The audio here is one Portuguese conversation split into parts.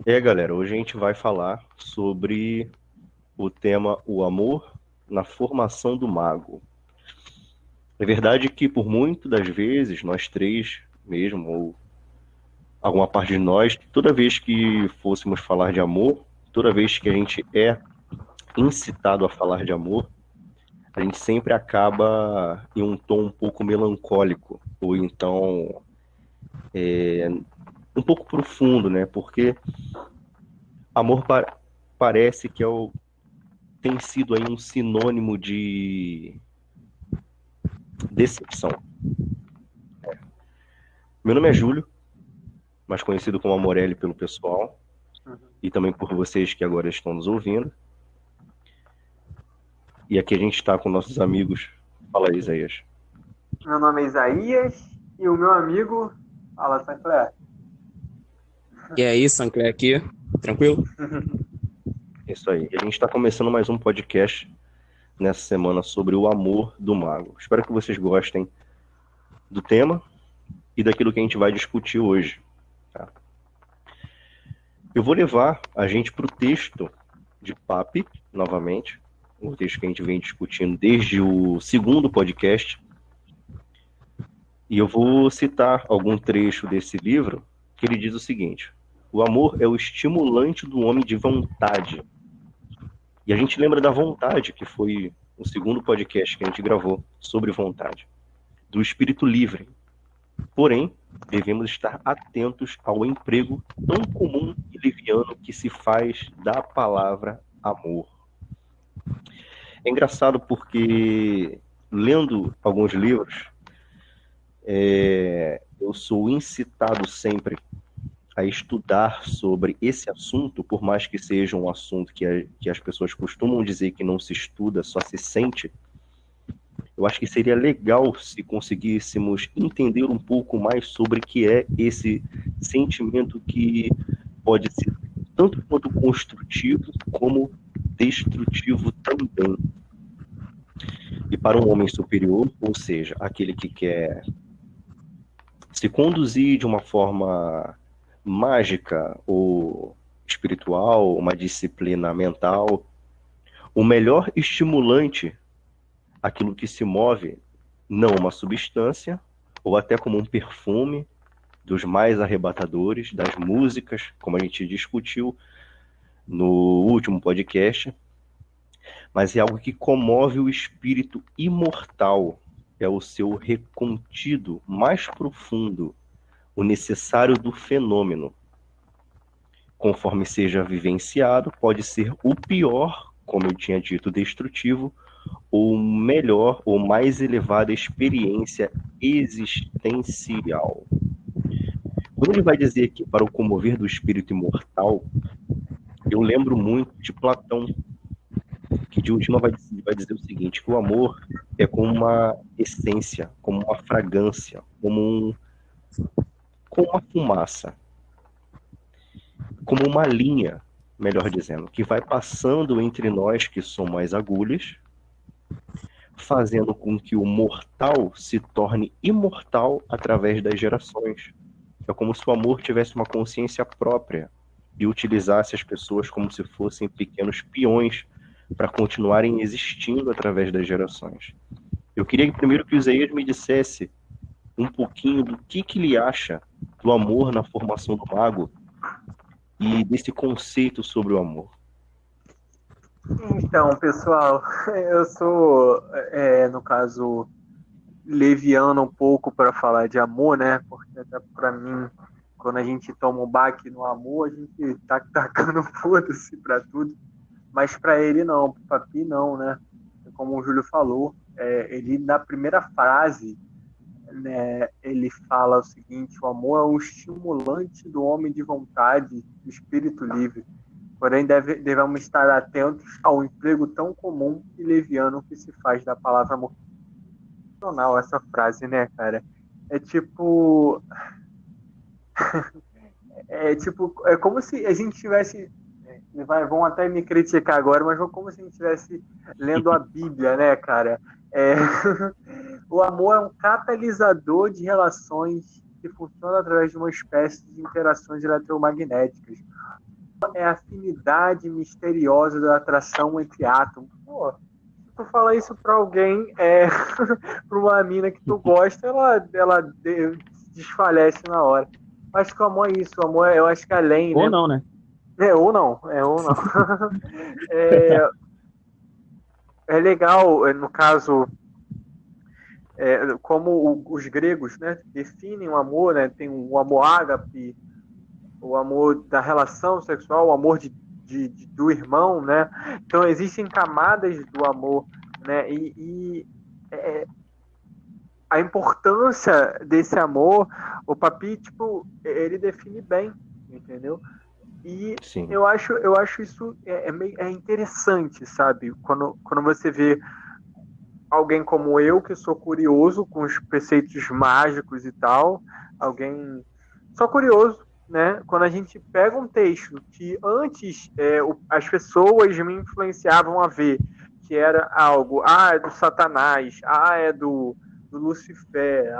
Galera, hoje a gente vai falar sobre o tema o amor na formação do mago. É verdade que por muito das vezes, nós três mesmo, ou alguma parte de nós, toda vez que fôssemos falar de amor, toda vez que a gente é incitado a falar de amor, a gente sempre acaba em um tom um pouco melancólico, ou então um pouco profundo, né? Porque amor parece que tem sido aí um sinônimo de decepção. Meu nome é Júlio, mais conhecido como Amorelli pelo pessoal, Uhum. e também por vocês que agora estão nos ouvindo. E aqui a gente está com nossos amigos. Fala aí, Isaías. Meu nome é Isaías e o meu amigo fala Sancler. E aí, Sancler aqui, tranquilo? É isso aí. E a gente está começando mais um podcast nessa semana sobre o amor do mago. Espero que vocês gostem do tema e daquilo que a gente vai discutir hoje. Tá? Eu vou levar a gente para o texto de Pape, novamente, o texto que a gente vem discutindo desde o segundo podcast. E eu vou citar algum trecho desse livro que ele diz o seguinte: o amor é o estimulante do homem de vontade. E a gente lembra da vontade, que foi o segundo podcast que a gente gravou sobre vontade, do espírito livre. Porém, devemos estar atentos ao emprego tão comum e liviano que se faz da palavra amor. É engraçado porque, lendo alguns livros, eu sou incitado sempre a estudar sobre esse assunto, por mais que seja um assunto que as pessoas costumam dizer que não se estuda, só se sente. Eu acho que seria legal se conseguíssemos entender um pouco mais sobre o que é esse sentimento que pode ser tanto quanto construtivo como destrutivo também. E para um homem superior, ou seja, aquele que quer se conduzir de uma forma mágica ou espiritual, uma disciplina mental, o melhor estimulante, aquilo que se move, não uma substância, ou até como um perfume, dos mais arrebatadores, das músicas, como a gente discutiu no último podcast, mas é algo que comove o espírito imortal, é o seu recontido mais profundo, o necessário do fenômeno. Conforme seja vivenciado, pode ser o pior, como eu tinha dito, destrutivo, ou melhor, ou mais elevada experiência existencial. Quando ele vai dizer aqui para o comover do espírito imortal, eu lembro muito de Platão, que de última vai dizer o seguinte, que o amor é como uma essência, como uma fragrância, como uma fumaça, como uma linha, melhor dizendo, que vai passando entre nós que somos as agulhas, fazendo com que o mortal se torne imortal através das gerações. É como se o amor tivesse uma consciência própria e utilizasse as pessoas como se fossem pequenos peões para continuarem existindo através das gerações. Eu queria primeiro que o Isaías me dissesse um pouquinho do que ele acha do amor na formação do mago e desse conceito sobre o amor. Então, pessoal, eu sou, no caso, leviano um pouco para falar de amor, né? Porque até para mim, quando a gente toma um baque no amor, a gente tá tacando foda-se para tudo. Mas para ele não, para o Papi não, né? Como o Júlio falou, ele na primeira frase, né, ele fala o seguinte: o amor é o estimulante do homem de vontade, do espírito livre. Porém, devemos estar atentos ao emprego tão comum e leviano que se faz da palavra amor. Essa frase, né, cara? É tipo. É como se a gente tivesse. Vão até me criticar agora, mas como se a gente estivesse lendo a Bíblia, né, cara? É, o amor é um catalisador de relações que funciona através de uma espécie de interações eletromagnéticas. É a afinidade misteriosa da atração entre átomos. Pô, se tu falar isso pra alguém, pra uma mina que tu gosta, ela desfalece na hora. Acho que o amor é isso, o amor eu acho que além, Ou né? não, né? Ou não. É legal, no caso, como os gregos, né, definem o amor, né? Tem o amor ágape, o amor da relação sexual, o amor do irmão, né? Então existem camadas do amor, né? A importância desse amor, o Papi, tipo, ele define bem, entendeu? E Sim. eu acho isso é interessante, sabe? Quando você vê alguém como eu, que sou curioso com os preceitos mágicos e tal, alguém só curioso, né? Quando a gente pega um texto que antes as pessoas me influenciavam a ver, que era algo, é do Satanás, é do Lucifer,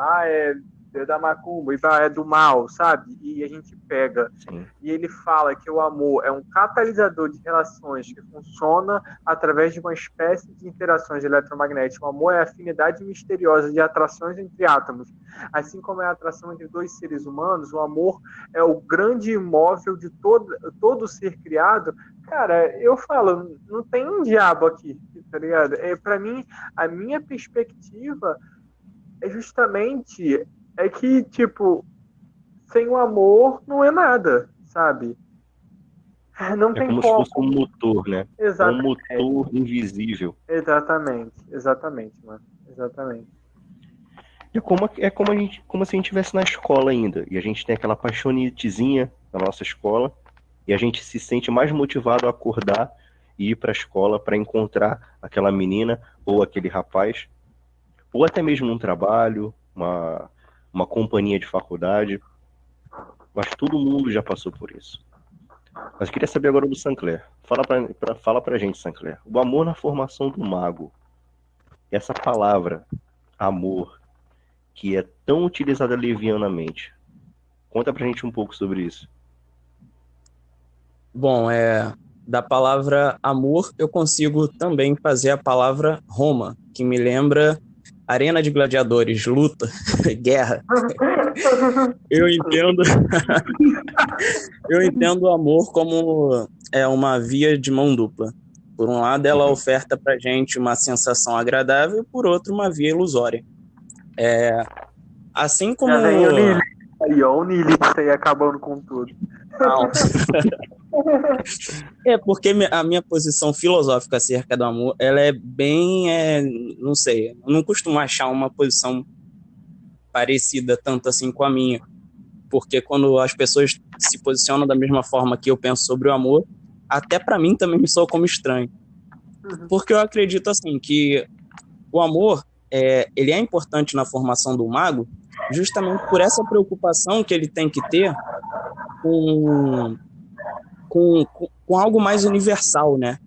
é da macumba, é do mal, sabe? E a gente pega Sim. e ele fala que o amor é um catalisador de relações que funciona através de uma espécie de interações eletromagnéticas. O amor é a afinidade misteriosa de atrações entre átomos. Assim como é a atração entre dois seres humanos, o amor é o grande imóvel de todo ser criado. Cara, eu falo, não tem um diabo aqui, tá ligado? Para mim, a minha perspectiva é justamente que, tipo, sem o amor não é nada, sabe? Não É tem como se como. fosse um motor, né? É um Exatamente. motor invisível. Exatamente, mano. Exatamente. Como se a gente estivesse na escola ainda. E a gente tem aquela paixonitezinha na nossa escola. E a gente se sente mais motivado a acordar e ir para a escola para encontrar aquela menina ou aquele rapaz. Ou até mesmo um trabalho, uma companhia de faculdade. Mas todo mundo já passou por isso. Mas eu queria saber agora do Sancler. Fala pra gente, Sancler. O amor na formação do mago. Essa palavra, amor, que é tão utilizada levianamente. Conta pra gente um pouco sobre isso. Bom, da palavra amor, eu consigo também fazer a palavra Roma, que me lembra arena de gladiadores, luta, guerra. Eu entendo o amor como uma via de mão dupla. Por um lado, ela oferta pra gente uma sensação agradável, por outro, uma via ilusória. Assim como... Já vem o niilista aí, ó, o niilista aí acabando com tudo. Não. Porque a minha posição filosófica acerca do amor, ela é bem, não sei, eu não costumo achar uma posição parecida tanto assim com a minha, porque quando as pessoas se posicionam da mesma forma que eu penso sobre o amor, até para mim também me soa como estranho, porque eu acredito assim, que o amor, ele é importante na formação do mago, justamente por essa preocupação que ele tem que ter com algo mais universal, né?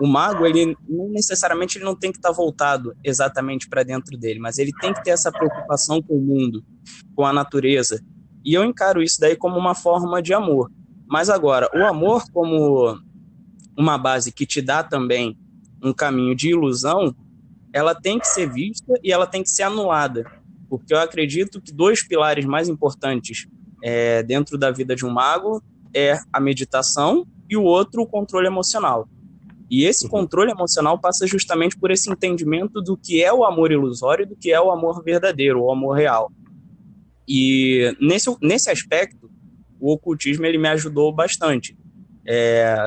O mago, ele não necessariamente ele não tem que estar voltado exatamente para dentro dele, mas ele tem que ter essa preocupação com o mundo, com a natureza. E eu encaro isso daí como uma forma de amor. Mas agora, o amor como uma base que te dá também um caminho de ilusão, ela tem que ser vista e ela tem que ser anulada. Porque eu acredito que dois pilares mais importantes dentro da vida de um mago é a meditação e o outro, o controle emocional. E esse controle emocional passa justamente por esse entendimento do que é o amor ilusório e do que é o amor verdadeiro, o amor real. E nesse aspecto, o ocultismo ele me ajudou bastante.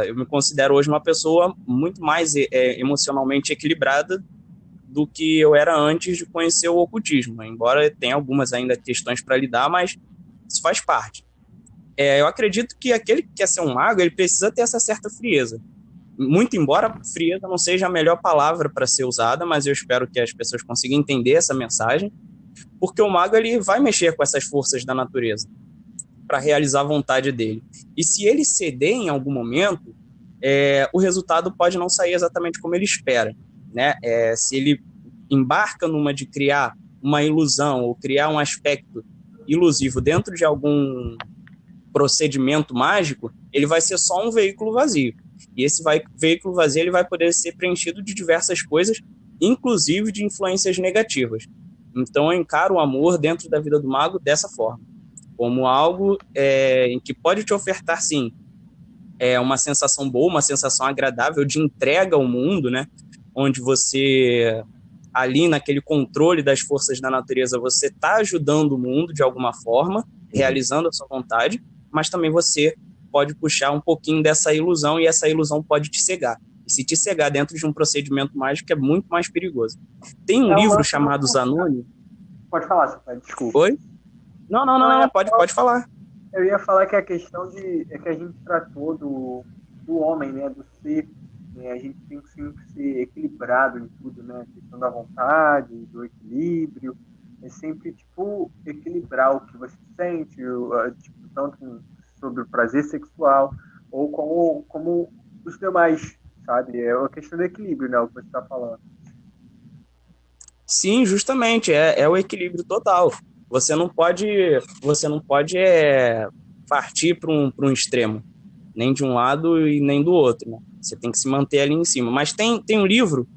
Eu me considero hoje uma pessoa muito mais emocionalmente equilibrada do que eu era antes de conhecer o ocultismo, embora tenha algumas ainda questões para lidar, mas isso faz parte. Eu acredito que aquele que quer ser um mago, ele precisa ter essa certa frieza. Muito embora frieza não seja a melhor palavra para ser usada, mas eu espero que as pessoas consigam entender essa mensagem, porque o mago ele vai mexer com essas forças da natureza para realizar a vontade dele. E se ele ceder em algum momento, o resultado pode não sair exatamente como ele espera, né? Se ele embarca numa de criar uma ilusão ou criar um aspecto ilusivo dentro de algum procedimento mágico, ele vai ser só um veículo vazio. E esse veículo vazio ele vai poder ser preenchido de diversas coisas, inclusive de influências negativas. Então eu encaro o amor dentro da vida do mago dessa forma, como algo em que pode te ofertar, sim, uma sensação boa, uma sensação agradável de entrega ao mundo, né? Onde você, ali naquele controle das forças da natureza, você está ajudando o mundo de alguma forma, realizando a sua vontade, mas também você pode puxar um pouquinho dessa ilusão e essa ilusão pode te cegar. E se te cegar dentro de um procedimento mágico é muito mais perigoso. Tem um livro chamado Zanoni. Pode falar, Sampaio, desculpa. Oi? Não, pode falar. Eu ia falar que a questão é que a gente tratou do homem, né, do ser, né, a gente tem que sempre ser equilibrado em tudo, né, a questão da vontade, do equilíbrio, é sempre, tipo, equilibrar o que você sente, tipo, tanto sobre o prazer sexual, ou como os demais, sabe, é uma questão do equilíbrio, né, o que você está falando. Sim, justamente, é o equilíbrio total. Você não pode partir para um extremo, nem de um lado e nem do outro, né? Você tem que se manter ali em cima. Mas tem um livro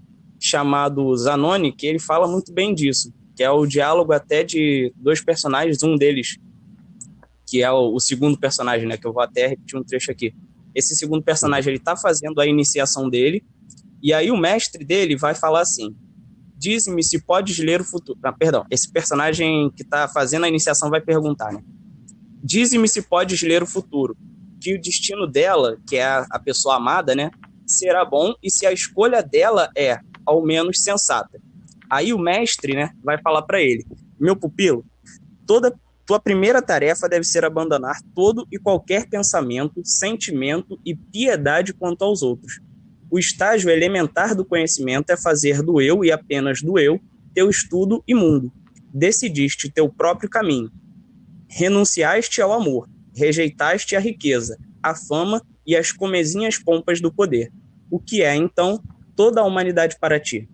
chamado Zanoni que ele fala muito bem disso, que é o diálogo até de dois personagens, um deles, que é o segundo personagem, né? Que eu vou até repetir um trecho aqui. Esse segundo personagem, ele está fazendo a iniciação dele, e aí o mestre dele vai falar assim: diz-me se podes ler o futuro. Esse personagem que está fazendo a iniciação vai perguntar, né? Diz-me se podes ler o futuro, que o destino dela, que é a pessoa amada, né, será bom, e se a escolha dela é, ao menos, sensata. Aí o mestre, né, vai falar para ele: meu pupilo, toda tua primeira tarefa deve ser abandonar todo e qualquer pensamento, sentimento e piedade quanto aos outros. O estágio elementar do conhecimento é fazer do eu e apenas do eu teu estudo e mundo. Decidiste teu próprio caminho. Renunciaste ao amor, rejeitaste a riqueza, a fama e as comezinhas pompas do poder. O que é, então, toda a humanidade para ti?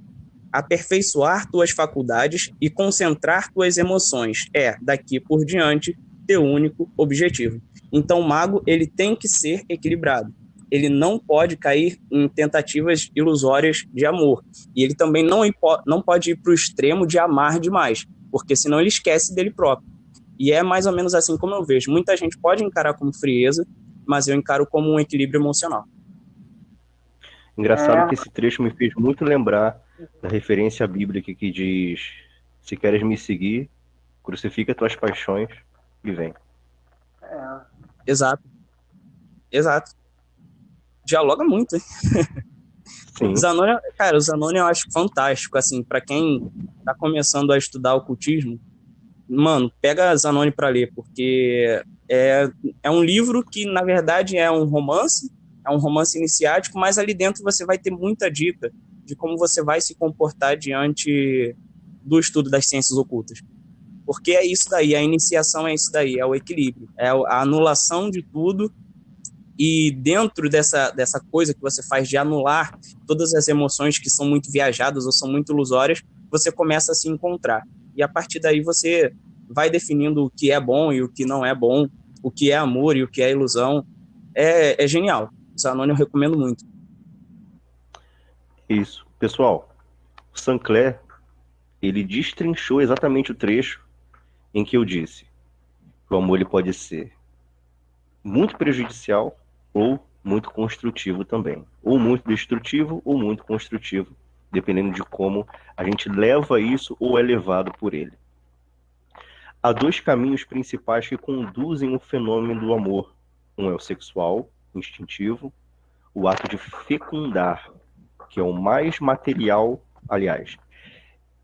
Aperfeiçoar tuas faculdades e concentrar tuas emoções é, daqui por diante, teu único objetivo. Então, o mago, ele tem que ser equilibrado. Ele não pode cair em tentativas ilusórias de amor. E ele também não pode ir para o extremo de amar demais, porque senão ele esquece dele próprio. E é mais ou menos assim como eu vejo. Muita gente pode encarar como frieza, mas eu encaro como um equilíbrio emocional. Engraçado que esse trecho me fez muito lembrar da referência bíblica que diz: se queres me seguir, crucifica tuas paixões e vem. Exato. Dialoga muito, hein? Sim. O Zanoni eu acho fantástico, assim, para quem tá começando a estudar ocultismo, mano, pega Zanoni para ler, porque é um livro que, na verdade, é um romance iniciático, mas ali dentro você vai ter muita dica de como você vai se comportar diante do estudo das ciências ocultas. Porque é isso daí, a iniciação é isso daí, é o equilíbrio, é a anulação de tudo. E dentro dessa coisa que você faz de anular todas as emoções que são muito viajadas ou são muito ilusórias, você começa a se encontrar. E a partir daí você vai definindo o que é bom e o que não é bom, o que é amor e o que é ilusão. É genial. O Zanoni eu recomendo muito. Isso. Pessoal, o Sancler, ele destrinchou exatamente o trecho em que eu disse que o amor ele pode ser muito prejudicial ou muito construtivo também. Ou muito destrutivo ou muito construtivo, dependendo de como a gente leva isso ou é levado por ele. Há dois caminhos principais que conduzem o fenômeno do amor. Um é o sexual, instintivo, o ato de fecundar, que é o mais material, aliás,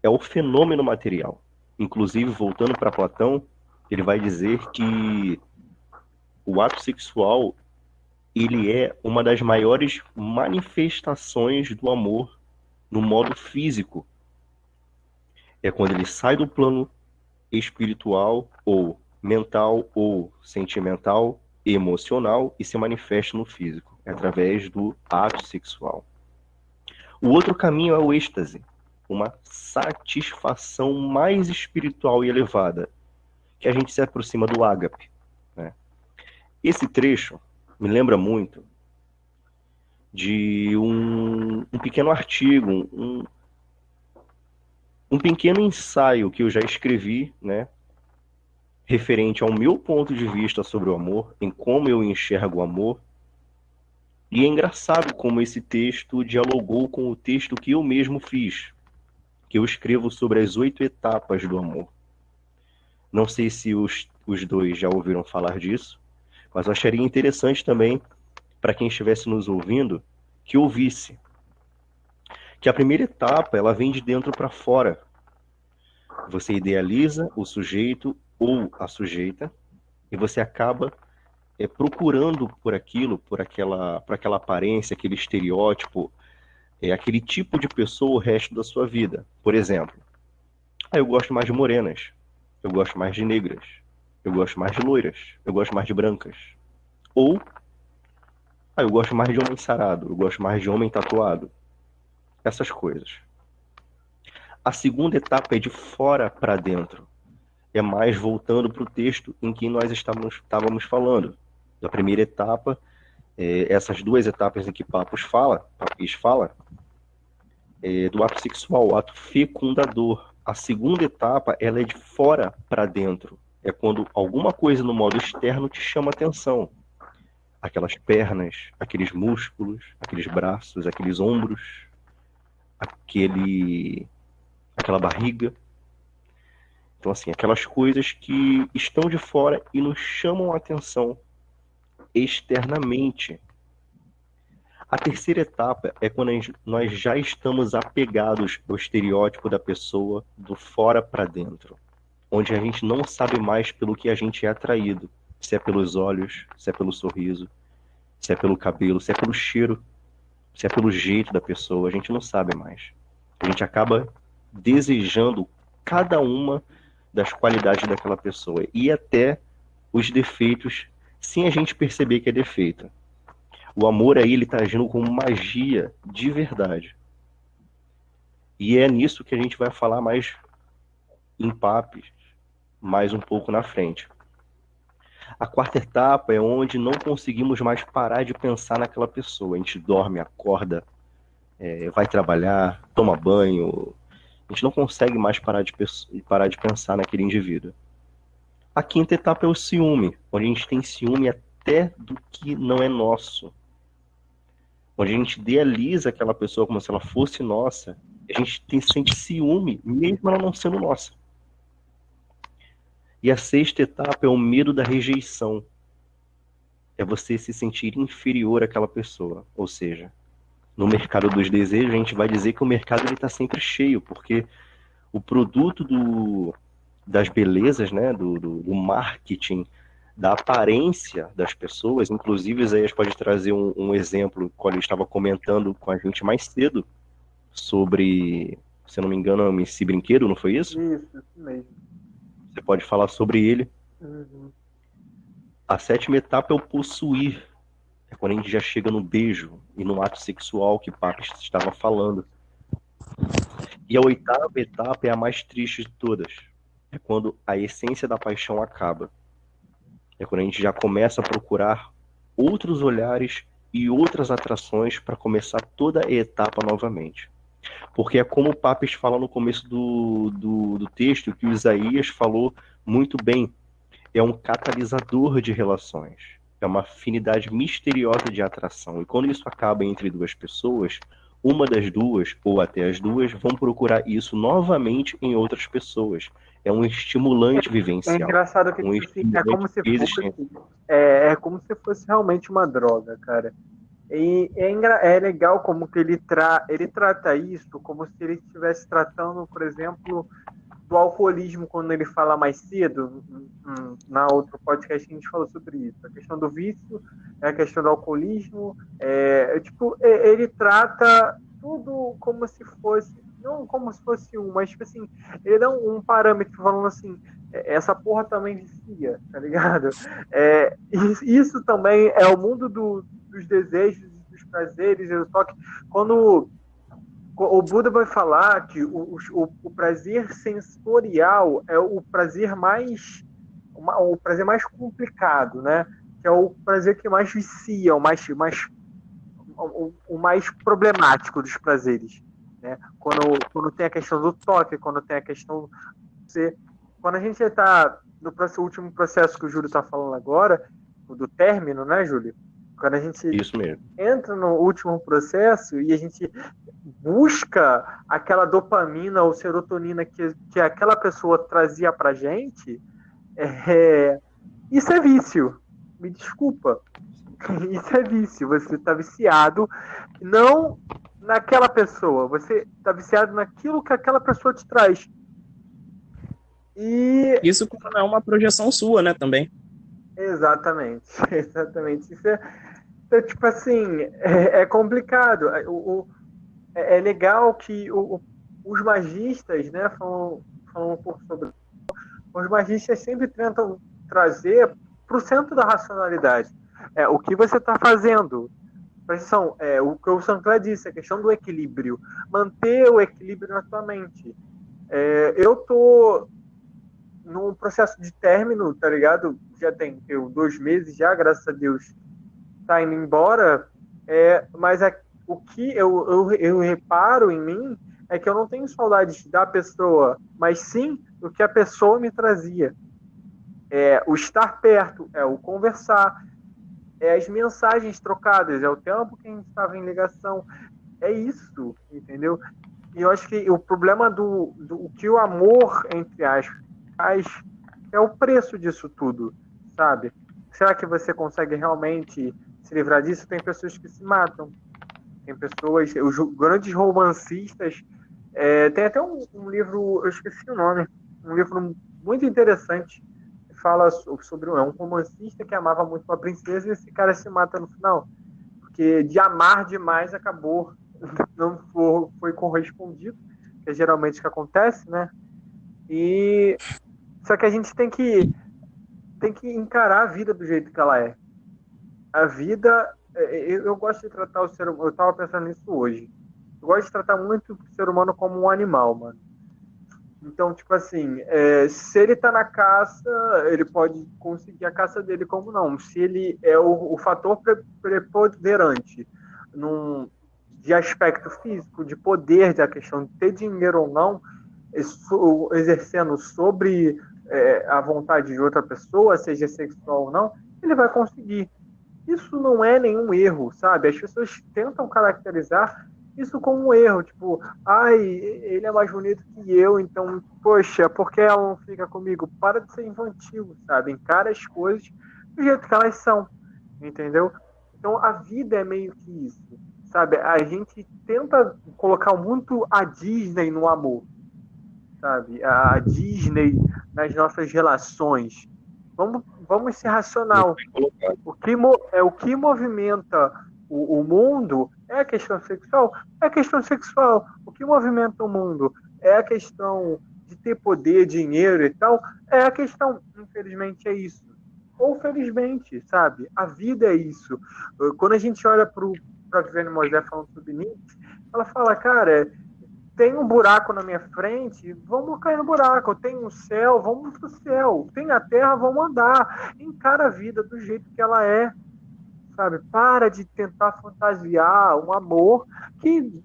é o fenômeno material. Inclusive, voltando para Platão, ele vai dizer que o ato sexual ele é uma das maiores manifestações do amor no modo físico. É quando ele sai do plano espiritual, ou mental, ou sentimental, emocional, e se manifesta no físico, através do ato sexual. O outro caminho é o êxtase, uma satisfação mais espiritual e elevada, que a gente se aproxima do ágape, né? Esse trecho me lembra muito de um pequeno artigo, um pequeno ensaio que eu já escrevi, né, referente ao meu ponto de vista sobre o amor, em como eu enxergo o amor. E é engraçado como esse texto dialogou com o texto que eu mesmo fiz, que eu escrevo sobre as 8 etapas do amor. Não sei se os dois já ouviram falar disso, mas eu acharia interessante também, para quem estivesse nos ouvindo, que ouvisse. Que a primeira etapa, ela vem de dentro para fora. Você idealiza o sujeito ou a sujeita, e você acaba procurando por aquilo, por aquela aparência, aquele estereótipo, aquele tipo de pessoa o resto da sua vida. Por exemplo, eu gosto mais de morenas, eu gosto mais de negras, eu gosto mais de loiras, eu gosto mais de brancas. Ou, eu gosto mais de homem sarado, eu gosto mais de homem tatuado. Essas coisas. A segunda etapa é de fora para dentro. É mais voltando para o texto em que nós estávamos falando. Da primeira etapa, essas 2 etapas em que Papis fala, do ato sexual, o ato fecundador. A segunda etapa, ela é de fora para dentro. É quando alguma coisa no modo externo te chama atenção. Aquelas pernas, aqueles músculos, aqueles braços, aqueles ombros, aquela barriga. Então, assim, aquelas coisas que estão de fora e nos chamam a atenção externamente. A terceira etapa é quando nós já estamos apegados ao estereótipo da pessoa do fora para dentro, onde a gente não sabe mais pelo que a gente é atraído, se é pelos olhos, se é pelo sorriso, se é pelo cabelo, se é pelo cheiro, se é pelo jeito da pessoa, a gente não sabe mais. A gente acaba desejando cada uma das qualidades daquela pessoa e até os defeitos, sem a gente perceber que é defeito. O amor aí, ele está agindo como magia de verdade. E é nisso que a gente vai falar mais em Papis, mais um pouco na frente. A quarta etapa é onde não conseguimos mais parar de pensar naquela pessoa. A gente dorme, acorda, vai trabalhar, toma banho. A gente não consegue mais parar de pensar naquele indivíduo. A quinta etapa é o ciúme, onde a gente tem ciúme até do que não é nosso. Onde a gente idealiza aquela pessoa como se ela fosse nossa. A gente sente ciúme, mesmo ela não sendo nossa. E a sexta etapa é o medo da rejeição. É você se sentir inferior àquela pessoa. Ou seja, no mercado dos desejos, a gente vai dizer que o mercado está sempre cheio, porque o produto das belezas, né, do marketing, da aparência das pessoas, inclusive Isaías pode trazer um exemplo, quando ele estava comentando com a gente mais cedo, sobre, se eu não me engano, o MC Brinquedo, não foi isso? Isso mesmo. Você pode falar sobre ele. Uhum. A sétima etapa é o possuir. É quando a gente já chega no beijo e no ato sexual que Papis estava falando. E a oitava etapa é a mais triste de todas. É quando a essência da paixão acaba. É quando a gente já começa a procurar outros olhares e outras atrações para começar toda a etapa novamente. Porque é como o Papis fala no começo do texto, que o Isaías falou muito bem. É um catalisador de relações. É uma afinidade misteriosa de atração. E quando isso acaba entre 2 pessoas, uma das duas, ou até as duas, vão procurar isso novamente em outras pessoas. É um estimulante vivencial. É engraçado que é como se fosse realmente uma droga, cara. E é legal como que ele trata isso como se ele estivesse tratando, por exemplo, do alcoolismo, quando ele fala mais cedo, na outro podcast que a gente falou sobre isso. A questão do vício, a questão do alcoolismo, ele trata tudo como se fosse, não como se fosse mas tipo assim, ele dá um parâmetro falando assim, essa porra também vicia, tá ligado? Isso também é o mundo dos desejos, dos prazeres, só que quando o Buda vai falar que o prazer sensorial é o prazer mais o prazer mais complicado, né? Que é o prazer que mais vicia, o mais problemático dos prazeres, né? Quando tem a questão do toque, quando tem a questão quando a gente está no último processo que o Júlio está falando agora, do término, né, Júlio? Quando a gente Isso mesmo. entra no último processo e a gente busca aquela dopamina ou serotonina que aquela pessoa trazia pra gente, isso é vício. Me desculpa. Isso é vício. Você está viciado não naquela pessoa, você está viciado naquilo que aquela pessoa te traz. E isso não é uma projeção sua, né, também. Exatamente. Isso é tipo assim, é complicado. É legal que os magistas, né, falam um pouco sobre. Os magistas sempre tentam trazer para o centro da racionalidade. O que você está fazendo. Presta atenção, o que o Sancler disse, a questão do equilíbrio. Manter o equilíbrio na tua mente. Eu tô num processo de término, tá ligado? Já tem 2 meses já, graças a Deus, tá indo embora. Mas o que eu reparo em mim é que eu não tenho saudade da pessoa, mas sim do que a pessoa me trazia. O estar perto, o conversar, as mensagens trocadas, o tempo que a gente estava em ligação. É isso, entendeu? E eu acho que o problema do que o amor, entre aspas, é o preço disso tudo, sabe? Será que você consegue realmente se livrar disso? Tem pessoas que se matam. Tem pessoas, os grandes romancistas. Tem até um livro, eu esqueci o nome, um livro muito interessante, que fala sobre um romancista que amava muito uma princesa e esse cara se mata no final. Porque de amar demais acabou, não foi correspondido, que é geralmente o que acontece, né? Só que a gente tem que encarar a vida do jeito que ela é. A vida, eu gosto de tratar o ser humano, eu estava pensando nisso hoje. Eu gosto de tratar muito o ser humano como um animal, mano. Então, tipo assim, se ele tá na caça, ele pode conseguir a caça dele como não. Se ele é o fator preponderante de aspecto físico, de poder, da questão de ter dinheiro ou não, exercendo sobre a vontade de outra pessoa, seja sexual ou não, ele vai conseguir. Isso não é nenhum erro, sabe? As pessoas tentam caracterizar isso como um erro, tipo, ele é mais bonito que eu, então, poxa, por que ela não fica comigo? Para de ser infantil, sabe? Encara as coisas do jeito que elas são, entendeu? Então, a vida é meio que isso, sabe? A gente tenta colocar muito a Disney no amor, sabe? A Disney nas nossas relações. Vamos ser racional. O que movimenta o mundo é a questão sexual? É a questão sexual. O que movimenta o mundo é a questão de ter poder, dinheiro e tal? É a questão, infelizmente, é isso. Ou felizmente, sabe? A vida é isso. Quando a gente olha para a Viviane Moisés falando sobre Nietzsche, ela fala, cara, tem um buraco na minha frente, vamos cair no buraco. Tem um céu, vamos pro céu. Tem a terra, vamos andar. Encara a vida do jeito que ela é, sabe? Para de tentar fantasiar um amor que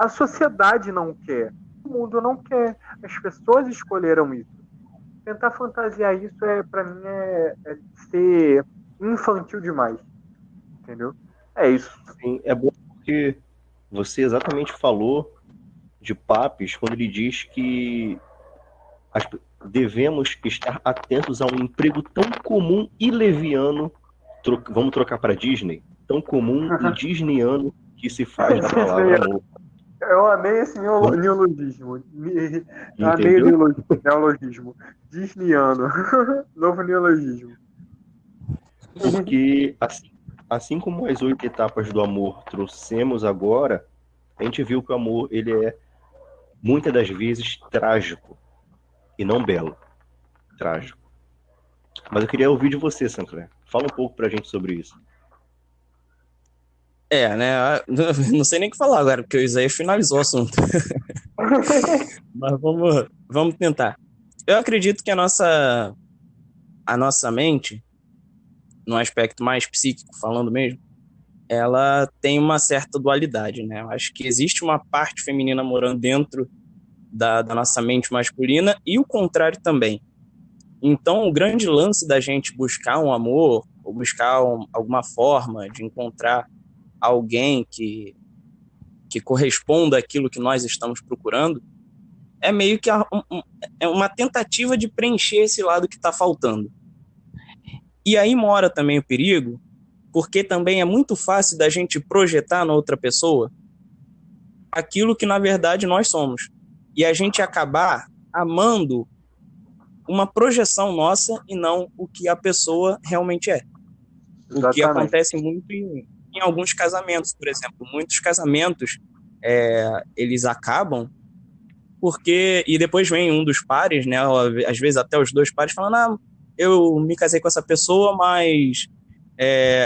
a sociedade não quer. O mundo não quer. As pessoas escolheram isso. Tentar fantasiar isso, para mim, é ser infantil demais. Entendeu? É isso. Sim, é bom porque você exatamente falou de Papes quando ele diz que devemos estar atentos a um emprego tão comum e leviano, vamos trocar para Disney, tão comum e disneyano que se faz da palavra amor. Eu amei esse neologismo. Eu amei o neologismo. Disneyano. Novo neologismo. Porque assim como as 8 etapas do amor trouxemos agora, a gente viu que o amor ele é muitas das vezes trágico e não belo. Trágico. Mas eu queria ouvir de você, Sancler. Fala um pouco pra gente sobre isso. Né? Não sei nem o que falar agora, porque o Isaías finalizou o assunto. Mas vamos tentar. Eu acredito que a nossa a nossa mente, no aspecto mais psíquico, falando mesmo, ela tem uma certa dualidade, né? Eu acho que existe uma parte feminina morando dentro da nossa mente masculina e o contrário também. Então, o grande lance da gente buscar um amor, ou buscar alguma forma de encontrar alguém que corresponda àquilo que nós estamos procurando, é meio que é uma tentativa de preencher esse lado que está faltando. E aí mora também o perigo, porque também é muito fácil da gente projetar na outra pessoa aquilo que, na verdade, nós somos. E a gente acabar amando uma projeção nossa e não o que a pessoa realmente é. Exatamente. O que acontece muito em alguns casamentos, por exemplo. Muitos casamentos, eles acabam porque... E depois vem um dos pares, né? Às vezes até os dois pares falando, eu me casei com essa pessoa, mas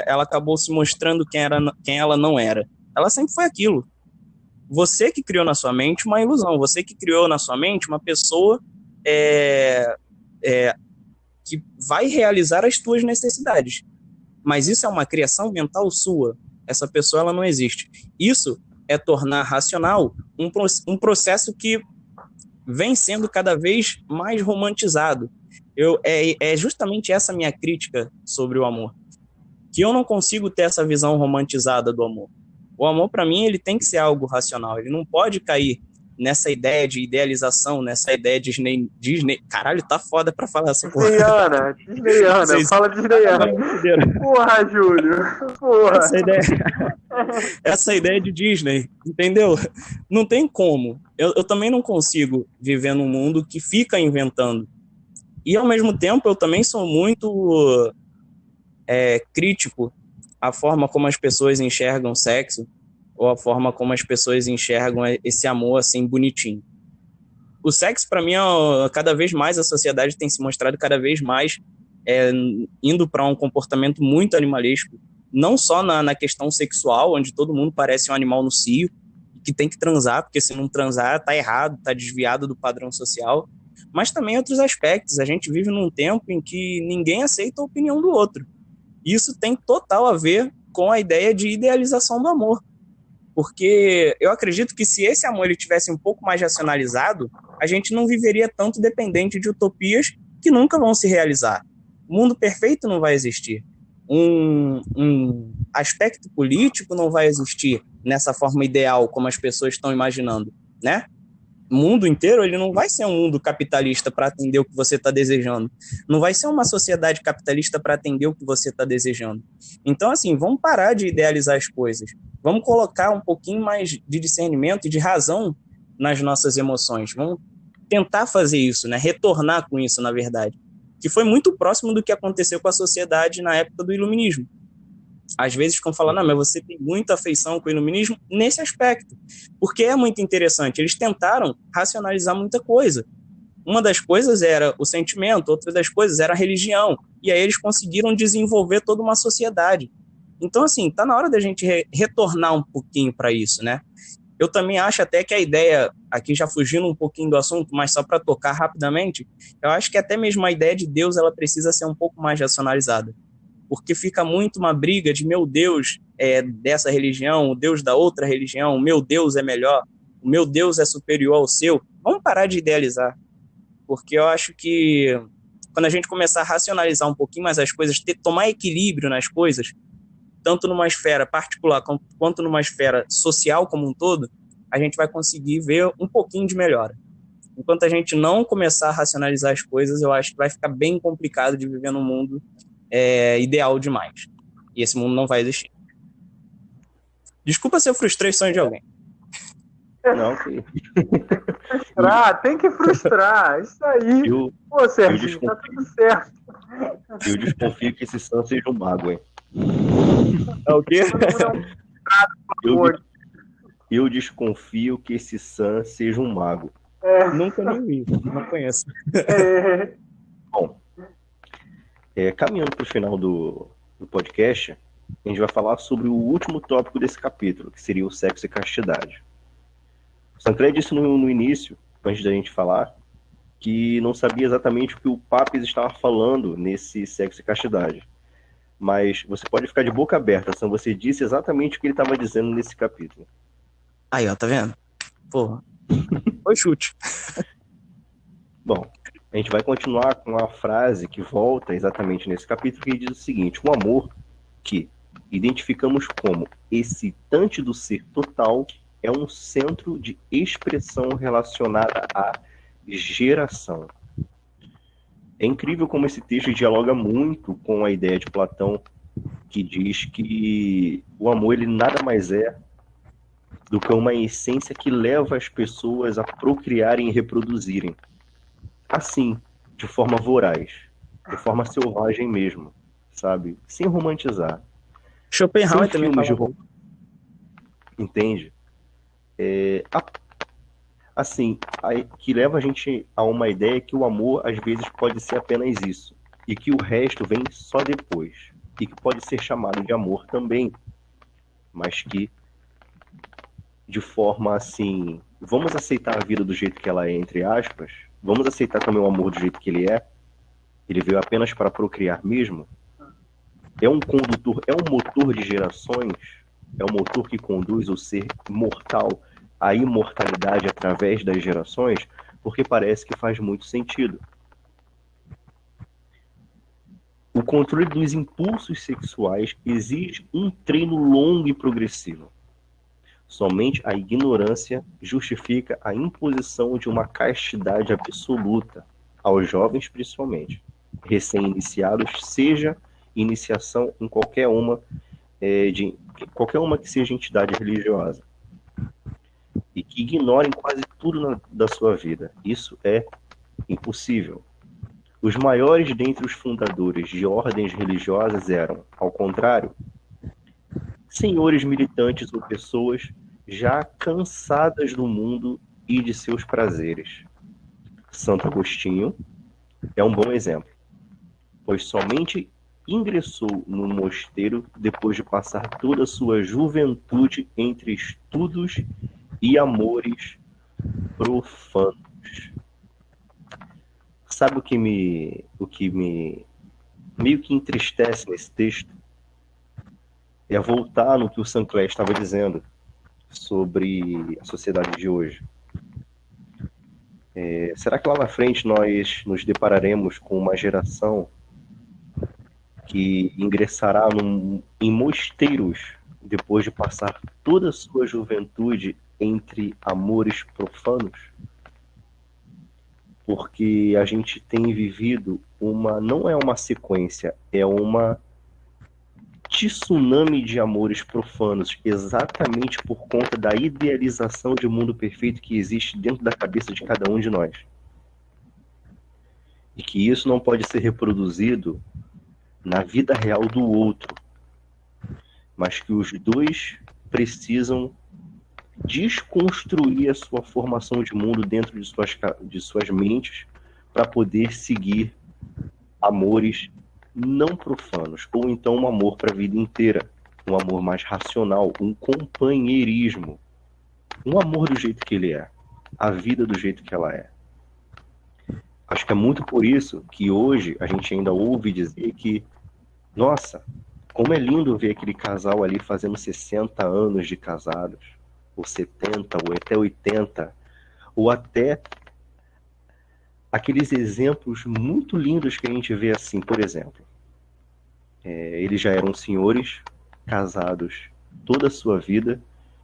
ela acabou se mostrando quem ela não era. Ela sempre foi aquilo. Você que criou na sua mente uma ilusão. Você que criou na sua mente uma pessoa que vai realizar as tuas necessidades. Mas isso é uma criação mental sua. Essa pessoa ela não existe. Isso é tornar racional um processo que vem sendo cada vez mais romantizado. É justamente essa minha crítica sobre o amor. Que eu não consigo ter essa visão romantizada do amor. O amor, para mim, ele tem que ser algo racional. Ele não pode cair nessa ideia de idealização, nessa ideia de Disney. Caralho, tá foda pra falar essa porra. Disneyana, fala Disneyana. Porra, Júlio. Porra. Essa ideia de Disney, entendeu? Não tem como. Eu também não consigo viver num mundo que fica inventando. E, ao mesmo tempo, eu também sou muito crítico à forma como as pessoas enxergam sexo ou a forma como as pessoas enxergam esse amor, assim, bonitinho. O sexo, para mim, cada vez mais a sociedade tem se mostrado cada vez mais indo para um comportamento muito animalesco, não só na questão sexual, onde todo mundo parece um animal no cio, que tem que transar, porque se não transar tá errado, tá desviado do padrão social, mas também outros aspectos. A gente vive num tempo em que ninguém aceita a opinião do outro. Isso tem total a ver com a ideia de idealização do amor. Porque eu acredito que se esse amor ele tivesse um pouco mais racionalizado, a gente não viveria tanto dependente de utopias que nunca vão se realizar. O mundo perfeito não vai existir. Um aspecto político não vai existir nessa forma ideal como as pessoas estão imaginando, né? O mundo inteiro ele não vai ser um mundo capitalista para atender o que você está desejando. Não vai ser uma sociedade capitalista para atender o que você está desejando. Então, assim, vamos parar de idealizar as coisas. Vamos colocar um pouquinho mais de discernimento e de razão nas nossas emoções. Vamos tentar fazer isso, né? Retornar com isso, na verdade. Que foi muito próximo do que aconteceu com a sociedade na época do iluminismo. Às vezes ficam falando, mas você tem muita afeição com o iluminismo nesse aspecto, porque é muito interessante. Eles tentaram racionalizar muita coisa. Uma das coisas era o sentimento, outra das coisas era a religião, e aí eles conseguiram desenvolver toda uma sociedade. Então, assim, tá na hora da gente retornar um pouquinho para isso, né? Eu também acho até que a ideia, aqui já fugindo um pouquinho do assunto, mas só para tocar rapidamente, eu acho que até mesmo a ideia de Deus, ela precisa ser um pouco mais racionalizada. Porque fica muito uma briga de meu Deus é dessa religião, o Deus da outra religião, o meu Deus é melhor, o meu Deus é superior ao seu. Vamos parar de idealizar, porque eu acho que quando a gente começar a racionalizar um pouquinho mais as coisas, tomar equilíbrio nas coisas, tanto numa esfera particular quanto numa esfera social como um todo, a gente vai conseguir ver um pouquinho de melhora. Enquanto a gente não começar a racionalizar as coisas, eu acho que vai ficar bem complicado de viver num mundo ideal demais. E esse mundo não vai existir. Desculpa se eu frustrei o sonho de alguém. Não, filho. Tem que frustrar. Isso aí. Pô, Serginho, tá tudo certo. Eu desconfio que esse Sam seja um mago, hein? É o quê? Eu desconfio que esse Sam seja um mago. Nunca nem vi, não conheço. Bom, caminhando para o final do podcast, a gente vai falar sobre o último tópico desse capítulo, que seria o sexo e castidade. O Sancler disse no início, antes da gente falar, que não sabia exatamente o que o Papes estava falando nesse Sexo e Castidade. Mas você pode ficar de boca aberta, Sam, você disse exatamente o que ele estava dizendo nesse capítulo. Aí, ó, tá vendo? Porra. Foi chute. Bom, a gente vai continuar com a frase que volta exatamente nesse capítulo, que diz o seguinte: o amor, que identificamos como excitante do ser total, é um centro de expressão relacionada à geração. É incrível como esse texto dialoga muito com a ideia de Platão, que diz que o amor ele nada mais é do que uma essência que leva as pessoas a procriarem e reproduzirem. Assim, de forma voraz, de forma selvagem mesmo, sabe? Sem romantizar. Schopenhauer Sem também filmes de fala. Entende? Assim, que leva a gente a uma ideia que o amor às vezes pode ser apenas isso, e que o resto vem só depois, e que pode ser chamado de amor também, mas que de forma assim, vamos aceitar a vida do jeito que ela é, entre aspas, vamos aceitar também o amor do jeito que ele veio apenas para procriar mesmo, é um condutor, é um motor de gerações, é um motor que conduz o ser mortal à imortalidade através das gerações, porque parece que faz muito sentido. O controle dos impulsos sexuais exige um treino longo e progressivo. Somente a ignorância justifica a imposição de uma castidade absoluta, aos jovens principalmente, recém-iniciados, seja iniciação em qualquer uma que seja entidade religiosa, e que ignorem quase tudo da sua vida. Isso é impossível. Os maiores dentre os fundadores de ordens religiosas eram, ao contrário, senhores militantes ou pessoas já cansadas do mundo e de seus prazeres. Santo Agostinho é um bom exemplo, pois somente ingressou no mosteiro depois de passar toda a sua juventude entre estudos e amores profanos. Sabe o que me meio que entristece nesse texto? É voltar no que o Sancler estava dizendo sobre a sociedade de hoje. Será que lá na frente nós nos depararemos com uma geração que ingressará em mosteiros depois de passar toda a sua juventude entre amores profanos? Porque a gente tem vivido não é uma sequência, é uma tsunami de amores profanos, exatamente por conta da idealização de mundo perfeito que existe dentro da cabeça de cada um de nós. E que isso não pode ser reproduzido na vida real do outro, mas que os dois precisam desconstruir a sua formação de mundo dentro de suas mentes para poder seguir amores não profanos, ou então um amor para a vida inteira, um amor mais racional, um companheirismo, um amor do jeito que ele é, a vida do jeito que ela é. Acho que é muito por isso que hoje a gente ainda ouve dizer que, nossa, como é lindo ver aquele casal ali fazendo 60 anos de casados, ou 70, ou até 80, ou até aqueles exemplos muito lindos que a gente vê assim, por exemplo, eles já eram senhores, casados toda a sua vida,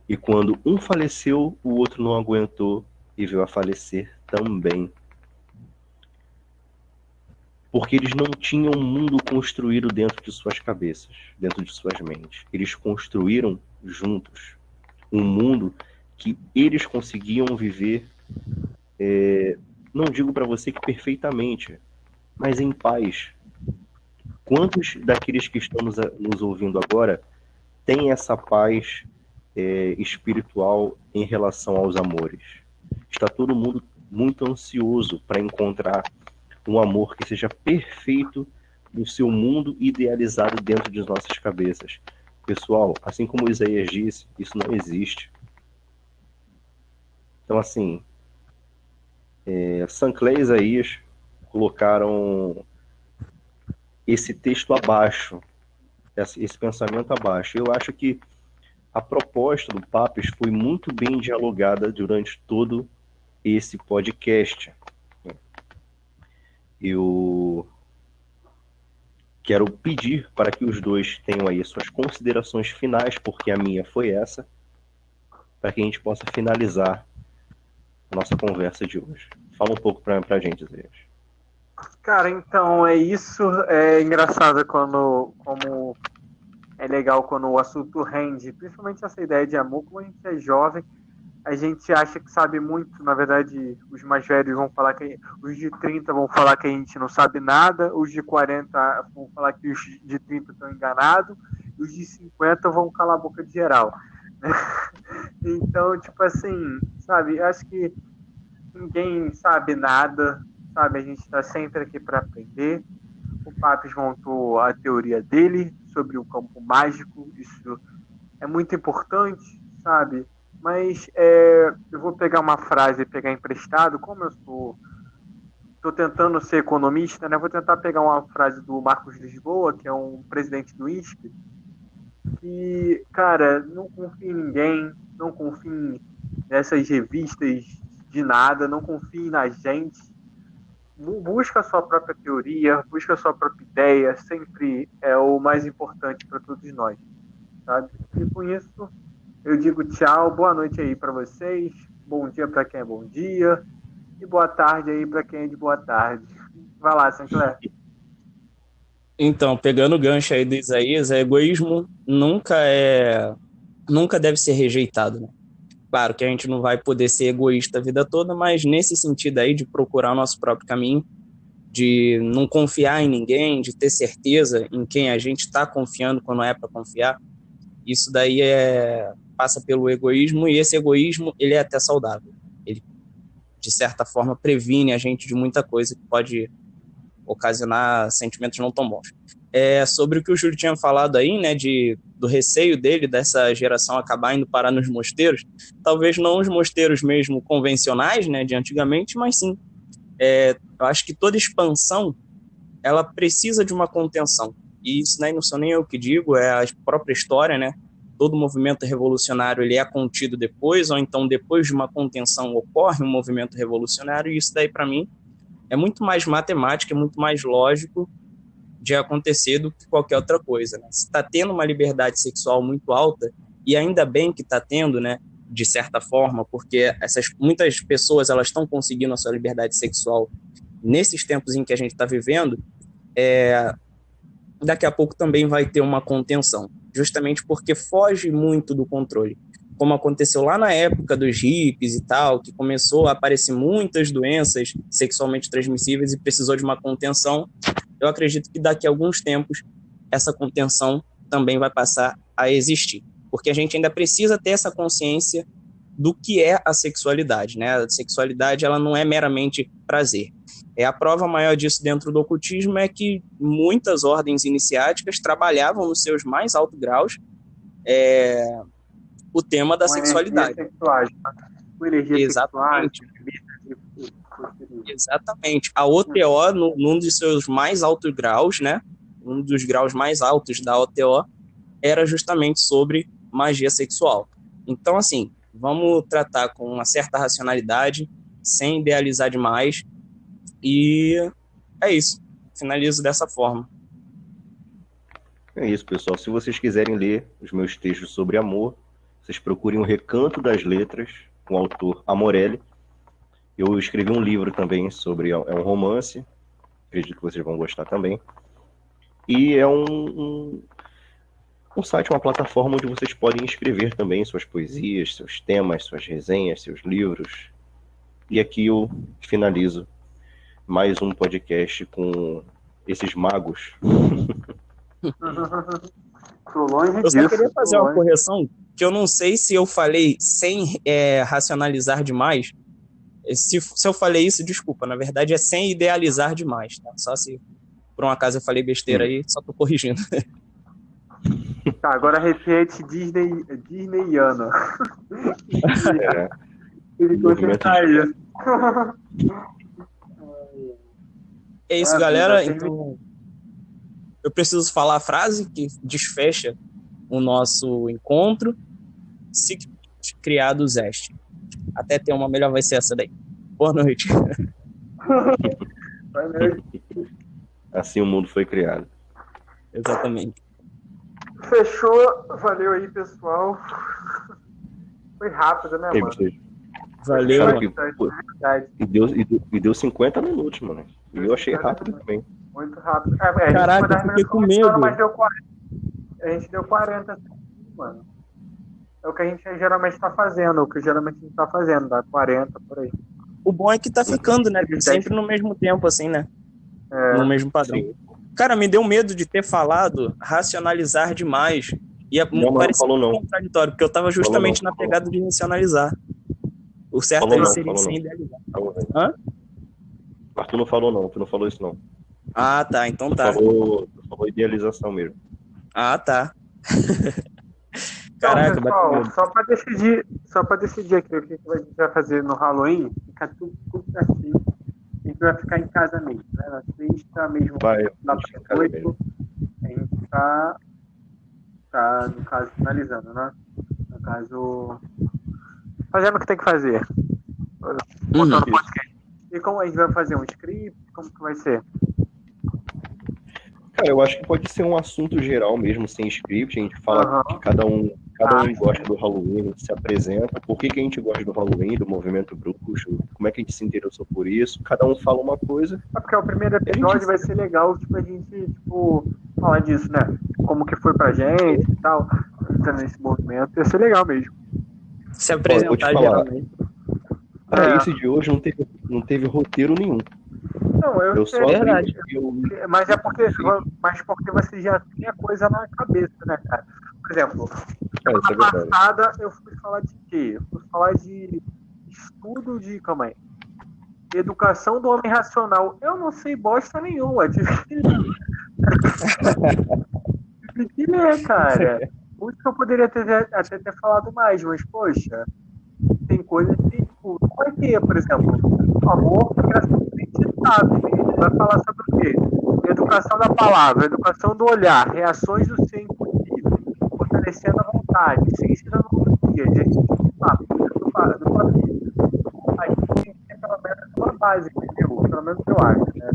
e quando um faleceu, o outro não aguentou e veio a falecer também. Porque eles não tinham um mundo construído dentro de suas cabeças, dentro de suas mentes. Eles construíram juntos um mundo que eles conseguiam viver, não digo para você que perfeitamente, mas em paz. Quantos daqueles que estão nos ouvindo agora têm essa paz espiritual em relação aos amores? Está todo mundo muito ansioso para encontrar um amor que seja perfeito no seu mundo idealizado dentro de nossas cabeças. Pessoal, assim como Isaías disse, isso não existe. Então, assim, Sancler e Isaías colocaram esse texto abaixo, esse pensamento abaixo. Eu acho que a proposta do Papes foi muito bem dialogada durante todo esse podcast. Eu quero pedir para que os dois tenham aí suas considerações finais, porque a minha foi essa, para que a gente possa finalizar a nossa conversa de hoje. Fala um pouco para a gente, Zé. Cara, então é isso. É engraçado como é legal quando o assunto rende, principalmente essa ideia de amor. Como a gente é jovem, a gente acha que sabe muito. Na verdade, os mais velhos vão falar que os de 30 vão falar que a gente não sabe nada, os de 40 vão falar que os de 30 estão enganados, e os de 50 vão calar a boca de geral. Então, tipo assim, sabe, acho que ninguém sabe nada, sabe, a gente está sempre aqui para aprender. O Papes montou a teoria dele sobre o campo mágico, isso é muito importante, sabe, mas eu vou pegar uma frase e pegar emprestado, como eu estou tentando ser economista, né, vou tentar pegar uma frase do Marcos Lisboa, que é um presidente do INSPE, que, cara, não confie em ninguém, não confie nessas revistas de nada, não confie na gente, busca a sua própria teoria, busca a sua própria ideia, sempre é o mais importante para todos nós, sabe? E com isso, eu digo tchau, boa noite aí para vocês, bom dia para quem é bom dia, e boa tarde aí para quem é de boa tarde. Vai lá, Sancler. Então, pegando o gancho aí do Isaías, egoísmo nunca deve ser rejeitado, né? Claro que a gente não vai poder ser egoísta a vida toda, mas nesse sentido aí de procurar o nosso próprio caminho, de não confiar em ninguém, de ter certeza em quem a gente está confiando quando é para confiar, isso daí passa pelo egoísmo, e esse egoísmo ele é até saudável. Ele, de certa forma, previne a gente de muita coisa que pode ocasionar sentimentos não tão bons. Sobre o que o Júlio tinha falado aí, né, do receio dele, dessa geração acabar indo parar nos mosteiros, talvez não os mosteiros mesmo convencionais, né, de antigamente, mas sim, eu acho que toda expansão, ela precisa de uma contenção, e isso né, não sou nem eu que digo, é a própria história, né, todo movimento revolucionário ele é contido depois, ou então depois de uma contenção ocorre um movimento revolucionário, e isso daí para mim é muito mais matemática, é muito mais lógico de acontecer do que qualquer outra coisa, né? Se está tendo uma liberdade sexual muito alta, e ainda bem que está tendo, né, de certa forma, porque muitas pessoas elas estão conseguindo a sua liberdade sexual nesses tempos em que a gente está vivendo, daqui a pouco também vai ter uma contenção, justamente porque foge muito do controle. Como aconteceu lá na época dos hippies e tal, que começou a aparecer muitas doenças sexualmente transmissíveis e precisou de uma contenção, eu acredito que daqui a alguns tempos essa contenção também vai passar a existir. Porque a gente ainda precisa ter essa consciência do que é a sexualidade, né? A sexualidade ela não é meramente prazer. A prova maior disso dentro do ocultismo é que muitas ordens iniciáticas trabalhavam nos seus mais altos graus o tema da sexualidade. Exatamente. Exatamente. A OTO, num dos seus mais altos graus, né? Um dos graus mais altos da OTO era justamente sobre magia sexual. Então, assim, vamos tratar com uma certa racionalidade, sem idealizar demais, e é isso. Finalizo dessa forma. É isso, pessoal. Se vocês quiserem ler os meus textos sobre amor, vocês procurem O Recanto das Letras, com o autor Amorelli. Eu escrevi um livro também sobre... É um romance, acredito que vocês vão gostar também. E é um site, uma plataforma onde vocês podem escrever também suas poesias, seus temas, suas resenhas, seus livros. E aqui eu finalizo mais um podcast com esses magos. Eu só queria fazer uma correção, que eu não sei se eu falei sem racionalizar demais. Se eu falei isso, desculpa, na verdade é sem idealizar demais, tá? Só se por um acaso eu falei besteira aí, só tô corrigindo. Tá, agora repete Disneyana. Ele consertar isso. É isso, galera. Então, eu preciso falar a frase que desfecha o nosso encontro. Se criados este. Até ter uma melhor vai ser essa daí. Boa noite. Boa noite. Assim o mundo foi criado. Exatamente. Fechou. Valeu aí, pessoal. Foi rápido, né, mano? Valeu, mano. E deu 50 minutos, mano. E eu achei rápido também. Muito rápido. Caraca, eu fiquei com medo. Mas deu 40. A gente deu 40, mano. É o que a gente geralmente tá fazendo. Dá 40 por aí. O bom é que tá ficando, né? Sempre no mesmo tempo, assim, né? No mesmo padrão. Sim. Cara, me deu medo de ter falado racionalizar demais. E parecia contraditório, porque eu tava justamente na pegada de racionalizar. O certo aí seria sem idealizar. Hã? Mas tu não falou não, tu não falou isso não. Ah, tá, então tá. Tu falou idealização mesmo. Ah, tá. Caraca, então, pessoal, só pra decidir aqui o que a gente vai fazer no Halloween, fica tudo assim. A gente vai ficar em casa mesmo, né? Na sexta mesmo, lá para 8, a gente tá, no caso, finalizando, né? No caso, fazendo o que tem que fazer. Montando podcast. E como a gente vai fazer um script? Como que vai ser? Cara, eu acho que pode ser um assunto geral mesmo, sem script. A gente fala que cada um gosta do Halloween, se apresenta, por que a gente gosta do Halloween, do movimento bruxo, como é que a gente se interessou por isso. Cada um fala uma coisa. Porque o primeiro episódio vai ser legal, a gente, falar disso, né? Como que foi pra gente e tal, entrando nesse movimento. Ia ser legal mesmo. Se apresentar geralmente. Pra esse de hoje não teve roteiro nenhum. Não, eu sei, é verdade. Mas é porque você já tinha coisa na cabeça, né, cara? Por exemplo, semana passada eu fui falar de quê? Eu fui falar de estudo de... Calma aí. Educação do homem racional. Eu não sei bosta nenhuma. Tive que ler, cara. Muito que eu poderia até ter falado mais, mas, poxa, tem coisas que, vai ter, por exemplo, o amor vai falar sobre o quê? Educação da palavra, educação do olhar, reações do ser impossível, fortalecendo a vontade, ciência da neurologia, exercício do papo, do papel. Aí tem que ter pelo menos uma base, entendeu? Pelo menos eu acho, né?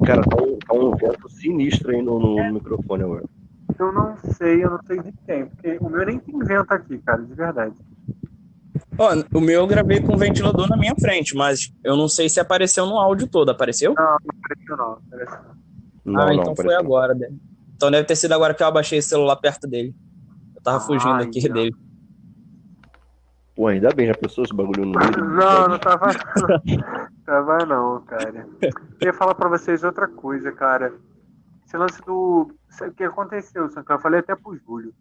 Cara, tá um vento sinistro aí no microfone agora. Eu não sei de quem, porque o meu nem tem vento aqui, cara, de verdade. O meu eu gravei com o ventilador na minha frente, mas eu não sei se apareceu no áudio todo. Apareceu? Não apareceu não. Então não, foi agora. Então deve ter sido agora que eu abaixei o celular perto dele. Eu tava fugindo aqui dele. Pô, ainda bem, já pensou esse bagulho no meio? Não tava não, cara. Eu ia falar pra vocês outra coisa, cara. Esse lance do... O que aconteceu, eu falei até pro Júlio.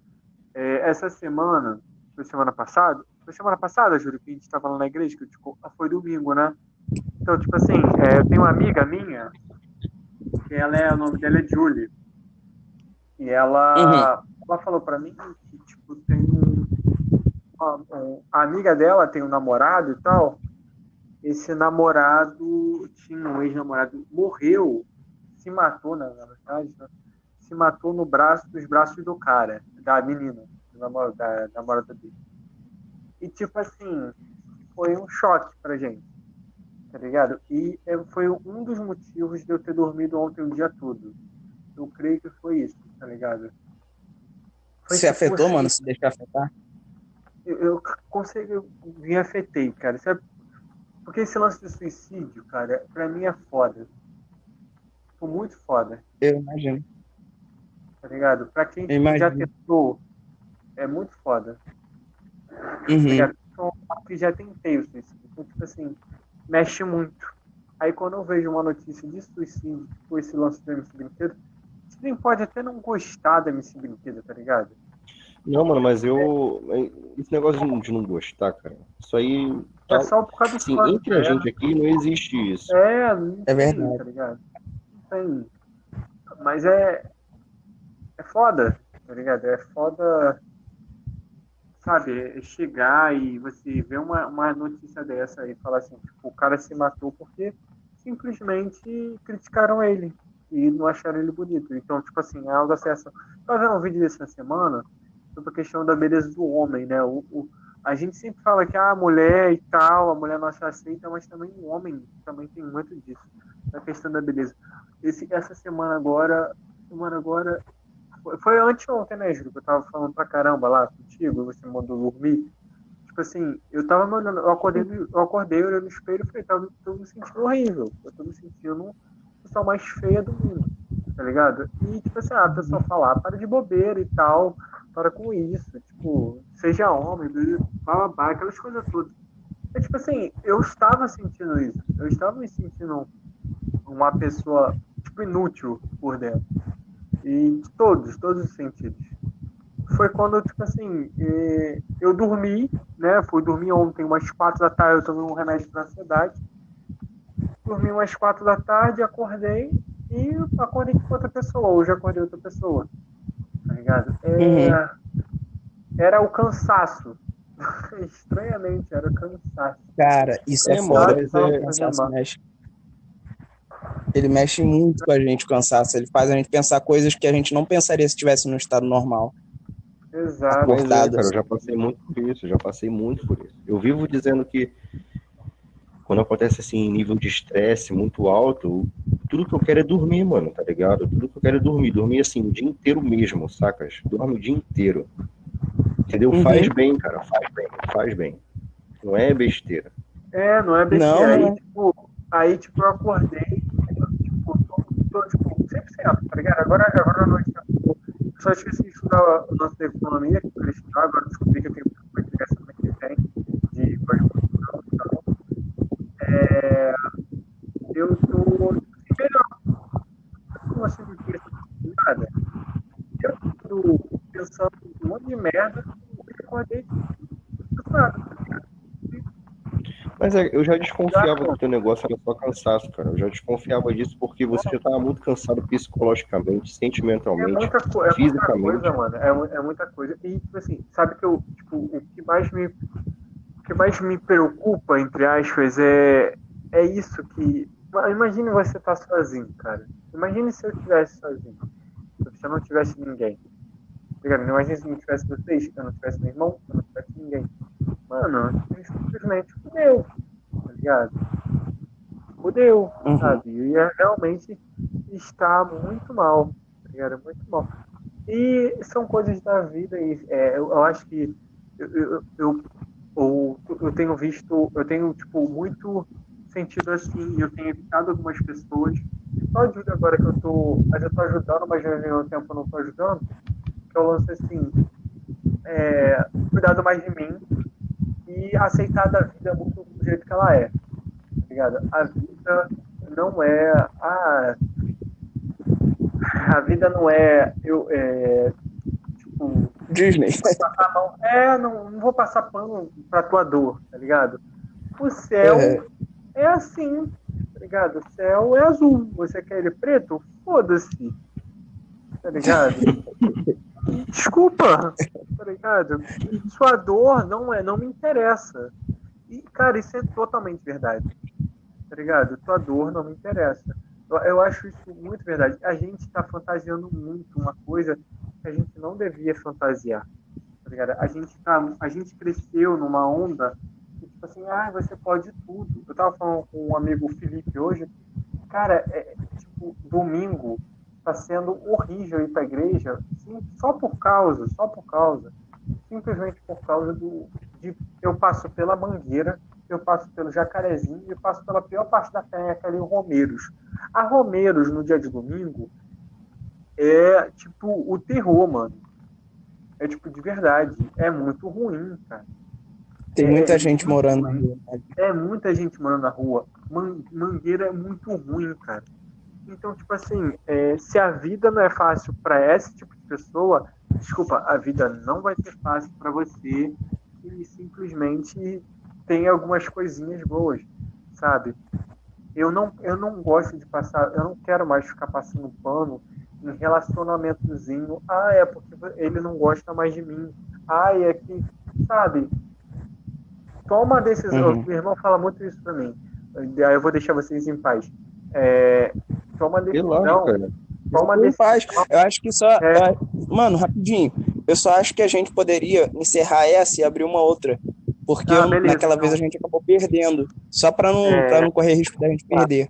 Essa semana, foi semana passada, Júlio, que a gente tava lá na igreja, que foi domingo, né? Então, assim, eu tenho uma amiga minha, que o nome dela é Julie. E ela falou pra mim que, tem a amiga dela tem um namorado e tal. Esse namorado tinha um ex-namorado, morreu, se matou, na verdade, né? Se matou nos braços do cara, da menina, da namorada dele. E, assim, foi um choque pra gente, tá ligado? E foi um dos motivos de eu ter dormido ontem o dia todo. Eu creio que foi isso, tá ligado? Você afetou, mano? Se deixar afetar? Eu me afetei, cara. Sabe? Porque esse lance de suicídio, cara, pra mim é foda. Foi muito foda. Eu imagino. Tá ligado? Pra quem já tentou, é muito foda. Tá ligado? Então, que já tentei o suicídio. Então, assim, mexe muito. Aí quando eu vejo uma notícia de suicídio, tipo esse lance do MC Brinquedo, você nem pode até não gostar da MC Brinquedo, tá ligado? Não, mano, mas esse negócio de não gostar, cara, isso aí... É só por causa do fã, entre a gente aqui não existe isso. Não tem, verdade. tá ligado? Não tem. Mas é foda, tá ligado? É foda, sabe, chegar e você ver uma notícia dessa e falar assim, tipo, o cara se matou porque simplesmente criticaram ele e não acharam ele bonito. Então, tipo assim, é algo assim, tava vendo um vídeo desse na semana sobre a questão da beleza do homem, né? A gente sempre fala que a mulher e tal, a mulher não se aceita, mas também o homem também tem muito disso, da questão da beleza. Essa semana agora foi anteontem, né, Júlio? Que eu tava falando pra caramba lá contigo, e você mandou dormir. Tipo assim, eu tava me olhando, eu acordei olhando no espelho e falei, tô me sentindo horrível. Eu tô me sentindo a pessoa mais feia do mundo, tá ligado? E, tipo assim, a pessoa falar, para de bobeira e tal, para com isso, tipo, seja homem, blá, aquelas coisas todas. É tipo assim, eu estava sentindo isso. Eu estava me sentindo uma pessoa, tipo, inútil por dentro. E de todos os sentidos. Foi quando, tipo assim, eu dormi, né? Fui dormir ontem, umas 4 da tarde, eu tomei um remédio para ansiedade. Dormi umas 4 da tarde, acordei e acordei com outra pessoa. Hoje acordei outra pessoa, tá ligado? Era o cansaço. Estranhamente, era o cansaço. Cara, isso é foda, mas porque o cansaço mexe. Ele mexe muito com a gente, o cansaço. Ele faz a gente pensar coisas que a gente não pensaria se estivesse no estado normal. Exato. Mas cara, eu já passei muito por isso. Eu vivo dizendo que quando acontece assim, nível de estresse muito alto, tudo que eu quero é dormir, mano, tá ligado? Tudo que eu quero é dormir. Dormir assim, o dia inteiro mesmo, sacas? Dorme o dia inteiro. Entendeu? Faz bem, cara, faz bem. Não é besteira. Não é besteira. Não. Aí, eu acordei, tô 100%, tá ligado? Agora à noite, eu só esqueci de estudar o nosso de economia, que eu queria estudar, agora descobri que eu tenho uma integração semana que vem de pós-graduação, então, eu tô melhor. Como assim, não tinha nada? Eu tô pensando em um monte de merda, e acordei cansado, tá ligado? Mas eu já desconfiava que o teu negócio era só cansaço, cara. Eu já desconfiava disso porque você já estava muito cansado psicologicamente, sentimentalmente, fisicamente. É muita coisa, mano. É muita coisa. E, tipo assim, sabe que o que mais me preocupa, entre aspas, é isso que... Imagine você estar sozinho, cara. Imagine se eu estivesse sozinho. Se eu não tivesse ninguém. Imagine se não tivesse vocês, se eu não tivesse meu irmão, se eu não tivesse ninguém. Mano, simplesmente fudeu, tá ligado? Fudeu, sabe? Eu ia realmente estar muito mal, tá ligado? Muito mal. E são coisas da vida e eu acho que eu tenho visto, eu tenho, tipo, muito sentido assim, eu tenho evitado algumas pessoas, só ajuda agora que mas eu tô ajudando, mas ao mesmo tempo eu não tô ajudando, que eu lance assim, cuidado mais de mim e aceitar da vida muito do jeito que ela é, tá ligado? A vida não é a vida não é tipo Disney. não vou passar pano pra tua dor, tá ligado? O céu é assim, tá ligado? O céu é azul. Você quer ele preto? Foda-se, tá ligado? Desculpa, tá ligado? Sua dor não me interessa. E, cara, isso é totalmente verdade, tá ligado? Tua dor não me interessa. Eu acho isso muito verdade. A gente tá fantasiando muito uma coisa que a gente não devia fantasiar, tá ligado? A gente cresceu numa onda que, tipo assim, você pode tudo. Eu tava falando com um amigo Felipe hoje, cara, tipo, domingo tá sendo horrível ir pra igreja, sim, só por causa, simplesmente por causa de eu passo pela Mangueira, eu passo pelo Jacarezinho e passo pela pior parte da penha, que é ali o Romeiros. A Romeiros, no dia de domingo, é tipo o terror, mano. É tipo, de verdade, é muito ruim, cara. Tem muita gente morando na rua. É muita gente morando na rua. Mangueira é muito ruim, cara. Então, tipo assim, se a vida não é fácil para esse tipo de pessoa, desculpa, a vida não vai ser fácil para você que simplesmente tem algumas coisinhas boas, sabe? Eu não gosto de passar, eu não quero mais ficar passando pano em relacionamentozinho. Ah, é porque ele não gosta mais de mim. Ah, é que, sabe? Toma a decisão. Uhum. Meu irmão fala muito isso pra mim. Aí eu vou deixar vocês em paz. Toma a Que lógico, decisão. cara. Toma a Em paz. decisão. Eu acho que só. Mano, rapidinho. Eu só acho que a gente poderia encerrar essa e abrir uma outra. Porque Beleza, naquela vez a gente acabou perdendo. Só pra não correr risco da gente perder.